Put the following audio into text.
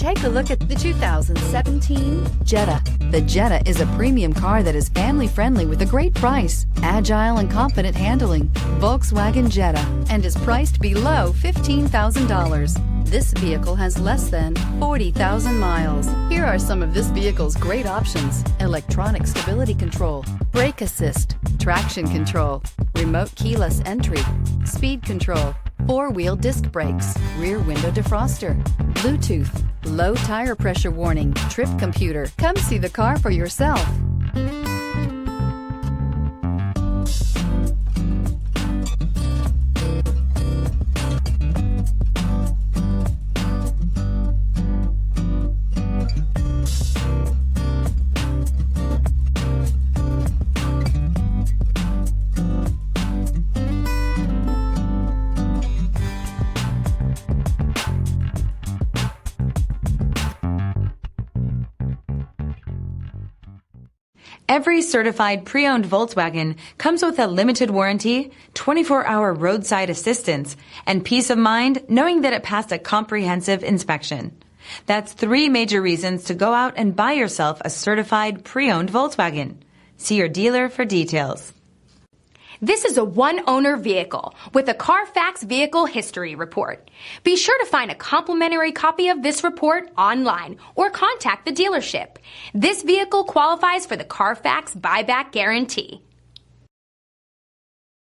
Take a look at the 2017 Jetta. The Jetta is a premium car that is family-friendly with a great price, agile and confident handling. Volkswagen Jetta, and is priced below $15,000. This vehicle has less than 40,000 miles. Here are some of this vehicle's great options: electronic stability control, brake assist, traction control, remote keyless entry, speed control, four-wheel disc brakes, rear window defroster, Bluetooth, low tire pressure warning, trip computer. Come see the car for yourself. Every certified pre-owned Volkswagen comes with a limited warranty, 24-hour roadside assistance, and peace of mind knowing that it passed a comprehensive inspection. That's 3 major reasons to go out and buy yourself a certified pre-owned Volkswagen. See your dealer for details. This is a one-owner vehicle with a CARFAX Vehicle History Report. Be sure to find a complimentary copy of this report online or contact the dealership. This vehicle qualifies for the CARFAX Buyback Guarantee.